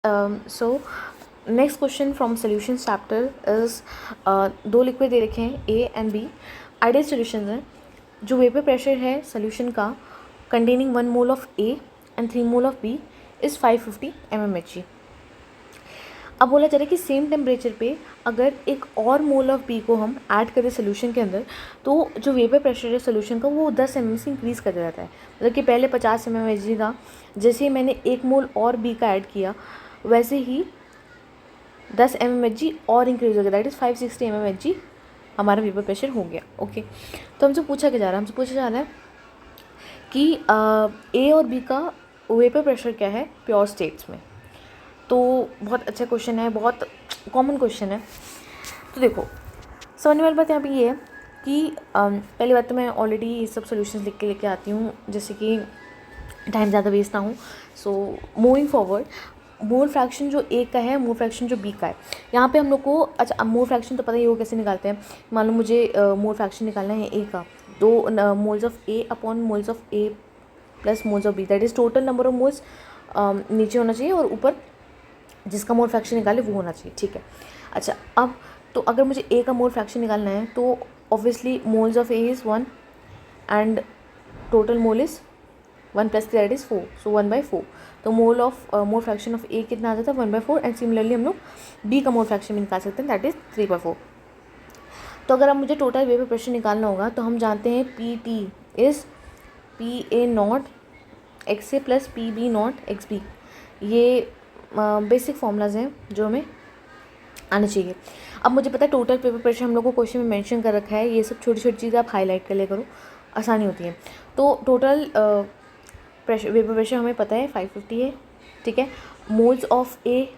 So next question from solutions chapter is, दो liquid दे रखे हैं A and B, ideal solutions हैं। जो वेपर प्रेशर है सॉल्यूशन का containing 1 mole of A and 3 mole of B is 550 mmHg। अब बोला जा रहा है कि सेम टेम्परेचर पे अगर एक और मोल ऑफ बी को हम ऐड करें सोल्यूशन के अंदर तो जो वेपर प्रेशर है सोल्यूशन का वो 10 mm से इंक्रीज़ कर जाता है। मतलब कि पहले 50 mmHg था, जैसे ही मैंने एक मोल और बी का ऐड किया वैसे ही 10 mmHg और इंक्रीज़ हो गया, दैट इज़ 560 mmHg हमारा वेपर प्रेशर हो गया। ओके, तो हमसे पूछा क्या जा रहा है, हमसे पूछा जा रहा है कि ए और बी का वेपर प्रेशर क्या है प्योर स्टेट्स में। तो बहुत अच्छा क्वेश्चन है, बहुत कॉमन क्वेश्चन है। तो देखो समझने वाली बात यहाँ पे ये है कि पहली बात तो मैं ऑलरेडी ये सब सॉल्यूशंस लिख के लेके आती हूँ जैसे कि टाइम ज़्यादा वेस्ट ना हो। So moving forward, mole fraction जो ए का है, मोल फ्रैक्शन जो बी का है, यहाँ पे हम लोग को अच्छा मोल फ्रैक्शन तो पता ही हो कैसे निकालते हैं। मान लो मुझे मोल फ्रैक्शन निकालना है ए का, दो moles of A upon moles of A plus moles of B, that is total number of moles नीचे होना चाहिए और ऊपर जिसका मोल फ्रैक्शन निकाले वो होना चाहिए। ठीक है, अच्छा अब तो अगर मुझे ए का मोल फ्रैक्शन निकालना है तो obviously moles of A is 1 and total mole is 1 plus 3 that is 4, सो 1/4। तो मोल फ्रैक्शन ऑफ ए कितना आ जाता है 1/4 एंड सिमिलरली हम लोग बी का मोल फ्रैक्शन भी निकाल सकते हैं दैट इज़ 3/4। तो अगर अब मुझे टोटल वेपर प्रेशर निकालना होगा तो हम जानते हैं P T is P A not X A plus P B not X B. ये बेसिक फॉर्मूलाज हैं जो हमें आने चाहिए। अब मुझे पता है टोटल वेपर प्रेशर हम लोग को क्वेश्चन में मेंशन कर रखा है, ये सब छोटी छोटी चीज़ें आप हाईलाइट कर ले करो, आसानी होती है। तो टोटल वेपर प्रेशर हमें पता है 550 है। ठीक है, मोल्स ऑफ ए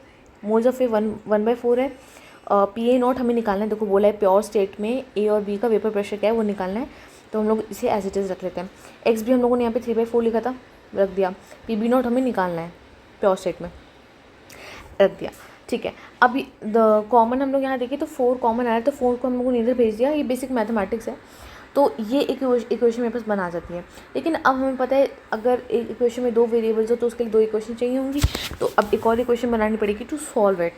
1/4 है। पी ए नॉट हमें निकालना है, देखो बोला है प्योर स्टेट में ए और बी का वेपर प्रेशर क्या है वो निकालना है, तो हम लोग इसे एज इट इज़ रख लेते हैं। एक्स भी हम लोगों ने यहाँ पे 3/4 लिखा था, रख दिया। पी बी नॉट हमें निकालना है प्योर स्टेट में, रख दिया। ठीक है, अभी द कॉमन हम लोग यहाँ देखें तो 4 कॉमन आया, तो 4 को हम लोगों ने इधर भेज दिया। ये बेसिक मैथमेटिक्स है, तो ये इक्वेशन मेरे पास बना जाती है। लेकिन अब हमें पता है अगर एक इक्वेशन में 2 वेरिएबल्स हो तो उसके लिए 2 इक्वेशन चाहिए होंगी, तो अब एक और इक्वेशन बनानी पड़ेगी टू सॉल्व इट।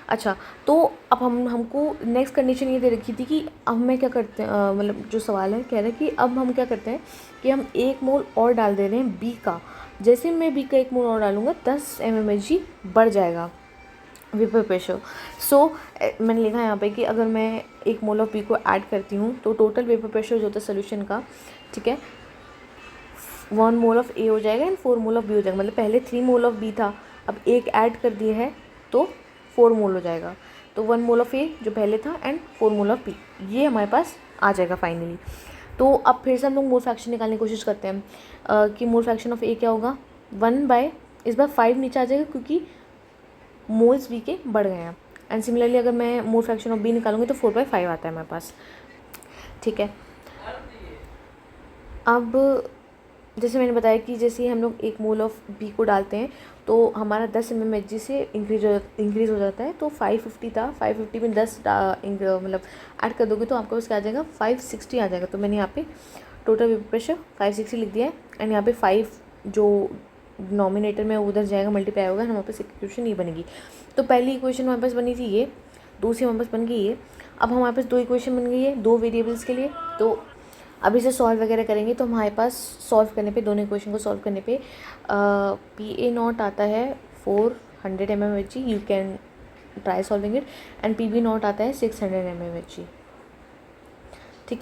अच्छा, तो अब हमको नेक्स्ट कंडीशन ये दे रखी थी कि अब हमें क्या करते हैं, मतलब जो सवाल है कह रहे हैं कि अब हम क्या करते हैं कि हम 1 मोल और डाल दे रहे हैं बी का। जैसे मैं बी का 1 मोल और डालूंगा 10 mmHg बढ़ जाएगा वेपर प्रेशर। सो मैंने लिखा यहाँ पे कि अगर मैं 1 मोल ऑफ बी को ऐड करती हूँ तो टोटल वेपर प्रेशर जो होता है सोल्यूशन का, ठीक है, 1 मोल ऑफ ए हो जाएगा एंड 4 मोल ऑफ बी हो जाएगा। मतलब पहले 3 मोल ऑफ बी था, अब एक ऐड कर दिए है तो 4 मोल हो जाएगा। तो 1 मोल ऑफ ए जो पहले था एंड 4 मोल ऑफ बी, ये हमारे पास आ जाएगा फाइनली। तो अब फिर से हम लोग मोल फ्रैक्शन निकालने की कोशिश करते हैं कि मोल फ्रैक्शन ऑफ ए क्या होगा, 1 इस बार 5 नीचे आ जाएगा क्योंकि मोल्स बी के बढ़ गए हैं। एंड सिमिलरली अगर मैं मोल फ्रैक्शन ऑफ बी निकालूंगी तो 4/5 आता है हमारे पास। ठीक है, अब जैसे मैंने बताया कि जैसे ही हम लोग 1 मोल ऑफ बी को डालते हैं तो हमारा 10 mmHg से इंक्रीज़ हो जाता है। तो 550 था, 550 में 10 मतलब ऐड कर दोगे तो आपको बस क्या आ जाएगा 560 आ जाएगा। तो मैंने यहाँ पे टोटल वेपर प्रेशर 560 लिख दिया है एंड यहाँ पे 5 जो डिनोमिनेटर में उधर जाएगा मल्टीप्लाई होगा, हमारे पास इक्वेशन ये बनेगी। तो पहली इक्वेशन हमारे पास बनी थी ये, दूसरी हमारे पास बन गई ये। अब हमारे पास 2 इक्वेशन बन गई है 2 वेरिएबल्स के लिए। तो अब इसे सॉल्व वगैरह करेंगे तो हमारे पास सॉल्व करने पे, दोनों इक्वेशन को सॉल्व करने पे पी ए नॉट आता है 400 mmHg, you can try solving it, and P B not आता है 600 mmHg।